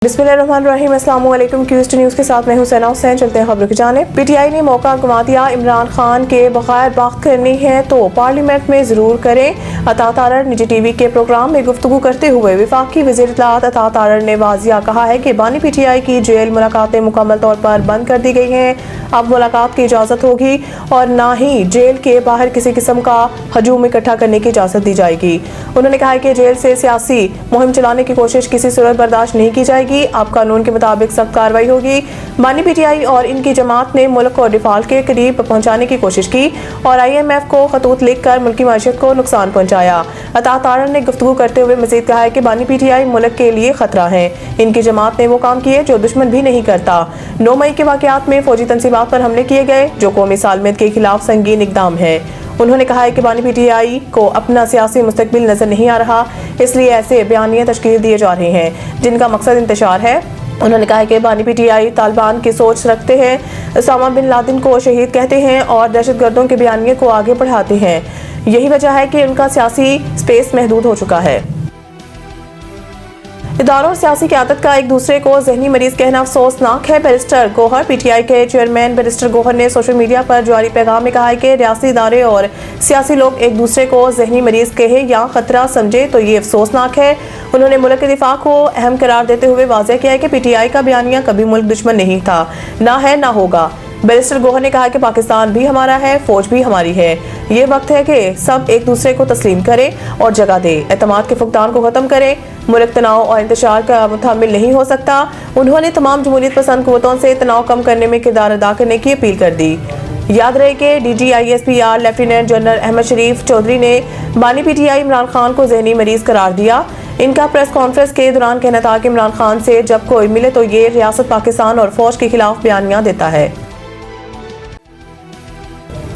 बिस्मिल्लाहिर्रहमानिर्रहीम। अस्सलाम वालेकुम। क्यूस्ट न्यूज़ के साथ मैं हूं सना हुसैन। चलते हैं खबरों की जानिब। पीटीआई ने मौका गंवा दिया, इमरान खान के बगैर बात करनी है तो पार्लियामेंट में जरूर करें। अता तारड़ निजी टीवी के प्रोग्राम में गुफ्तगू करते हुए वफाकी वज़ीर इत्तलात अता तारड़ ने वाजिया कहा है कि बानी पीटीआई की जेल मुलाकातें मुकम्मल तौर पर बंद कर दी गई हैं। अब मुलाकात की इजाज़त होगी और ना ही जेल के बाहर किसी किस्म का हजूम इकट्ठा करने की इजाज़त दी जाएगी। उन्होंने कहा कि जेल से सियासी मुहिम चलाने की कोशिश किसी सूरत बर्दाश्त नहीं की जाएगी। अब कानून के मुताबिक सख्त कार्रवाई होगी। बानी पीटीआई और इनकी जमात ने मुल्क को डिफॉल्ट के करीब पहुंचाने की कोशिश की और IMF को खतूत लिखकर मुल्की माशत को नुकसान पहुंचाया। अता तारड़ ने गुफ्तगू करते हुए मजीद कहा है कि बानी पीटीआई मुल्क के लिए खतरा है। इनकी जमात ने वो काम किए जो दुश्मन भी नहीं करता। 9 मई के वाकयात में फौजी तंसीबात पर हमले किए गए जो कौमी सालमियत के खिलाफ संगीन इकदाम है। उन्होंने कहा है कि बानी पीटीआई को अपना सियासी मुस्तकबिल नजर नहीं आ रहा, इसलिए ऐसे बयानिए तश्कील दिए जा रहे हैं जिनका मकसद इंतशार है। उन्होंने कहा है कि बानी पीटीआई तालिबान की सोच रखते हैं, उसामा बिन लादेन को शहीद कहते हैं और दहशतगर्दों के बयानिए को आगे बढ़ाते हैं। यही वजह है कि उनका सियासी स्पेस महदूद हो चुका है। इदारों और सियासी क़यादत का एक दूसरे को जहनी मरीज कहना अफसोसनाक है। बैरिस्टर गौहर पीटीआई के चेयरमैन बैरिस्टर गौहर ने सोशल मीडिया पर जारी पैगाम में कहा है कि रियासी इदारे और सियासी लोग एक दूसरे को जहनी मरीज कहे या खतरा समझे तो ये अफसोसनाक है। उन्होंने मुल्क के दिफा को अहम करार देते हुए वाज़ेह किया है कि पीटीआई का बयानिया कभी मुल्क दुश्मन नहीं था, ना है ना होगा। बैरिस्टर गौहर ने कहा कि पाकिस्तान भी हमारा है, फौज भी हमारी है। ये वक्त है कि सब एक दूसरे को तस्लीम करें और जगह दे, एतमाद के फुकदान को खत्म करें। मुल्क तनाव और इंतशार का मुतहम्मिल नहीं हो सकता। उन्होंने तमाम जमहूरियत पसंद कुव्वतों से तनाव कम करने में किरदार अदा करने की अपील कर दी। याद रहे कि DGISPR लेफ्टिनेंट जनरल अहमद शरीफ चौधरी ने बानी पीटीआई इमरान खान को जहनी मरीज करार दिया। इनका प्रेस कॉन्फ्रेंस के दौरान कहना था कि इमरान खान से जब कोई मिले तो ये रियासत पाकिस्तान और फौज के खिलाफ बयानियां देता है।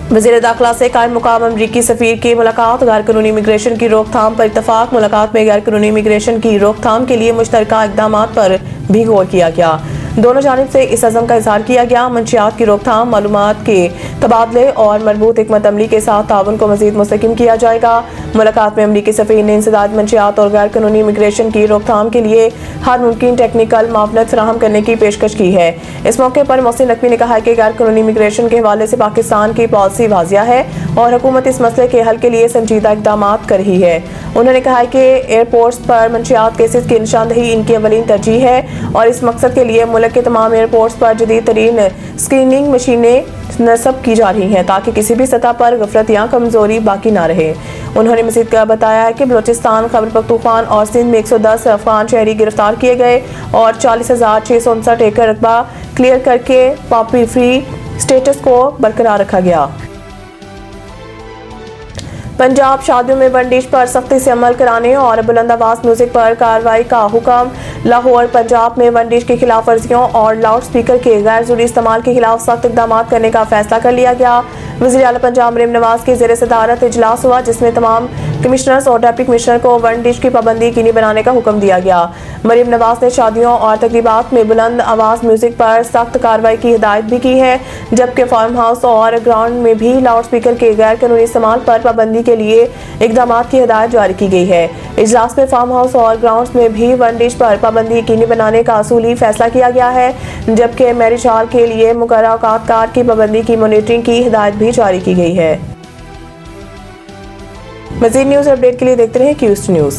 वज़ीर दाखिला से कायम मुकाम अमरीकी सफ़ीर की मुलाकात। गैर कानूनी इमिग्रेशन की रोकथाम पर इत्तफाक। मुलाकात में गैर कानूनी इमिग्रेशन की रोकथाम के लिए मुश्तरका इक़दामात पर भी गौर किया गया। दोनों जानिब से इस अज़म का इज़हार किया गया। मंशियात की रोकथाम, मालूमात के तबादले और मरबूत हिकमत अमली के साथ ताउन को मज़ीद मुस्तहकम किया जाएगा। मुलाकात में अमरीकी सफ़ीर ने इंसदाद मंशियात और गैर कानूनी इमिग्रेशन की रोकथाम के लिए हर मुमकिन टेक्निकल मावनत फराहम करने की पेशकश की है। इस मौके पर मोहसिन नकवी ने कहा कि गैर कानूनी इमिग्रेशन के हवाले से पाकिस्तान की पॉलिसी वाजिया है और हुकूमत इस मसले के हल के लिए संजीदा इक़दामात कर रही है। उन्होंने कहा कि एयरपोर्ट्स पर मंशियात केसेस की निशानदही इनकी अवलीन तरजीह है और इस मकसद के लिए मुल्क के तमाम एयरपोर्ट्स पर जदीद तरीन स्क्रीनिंग मशीनें नस्ब की जा रही हैं ताकि किसी भी सतह पर गफलत या कमजोरी बाकी ना रहे। उन्होंने मज़ीद बताया है कि बलोचिस्तान, खैबर पख्तूनख्वा और सिंध में 110 अफगान शहरी गिरफ्तार किए गए और 40,659 एकड़ रकबा क्लियर करके पॉपी फ्री स्टेटस को बरकरार रखा गया। पंजाब शादियों में बंदिश पर सख्ती से अमल कराने और बुलंद आवाज म्यूजिक पर कार्रवाई का हुक्म। लाहौर पंजाब में बंदिश की खिलाफ वर्जियों और लाउड स्पीकर के गैर जरूरी इस्तेमाल के खिलाफ सख्त इक़दाम करने का फैसला कर लिया गया। वज़ीर आला पंजाब मरीम नवाज की ज़ेर सदारत इजलास हुआ जिसमें तमाम कमिश्नर्स और डिप्टी कमिश्नर को बंदिश की पाबंदी यकीनी बनाने का हुक्म दिया गया। मरीम नवाज ने शादियों और तकरीबात में बुलंद आवाज म्यूजिक पर सख्त कार्रवाई की हिदायत भी की है, जबकि फार्म हाउस और ग्राउंड में भी लाउड स्पीकर के गैर कानूनी इस्तेमाल पर पाबंदी के लिए इक़दाम की हिदायत जारी की गई है। इजलास में फार्म हाउस और ग्राउंड में भी बंदिश पर पाबंदी यकीनी बनाने का असूली फैसला किया गया है, जबकि मैरिज हॉल के लिए मुकर्रर औकात कार की पाबंदी की मॉनिटरिंग की हिदायत भी जारी की गई है। मज़ीद न्यूज़ अपडेट के लिए देखते रहें क्यूस्ट न्यूज़।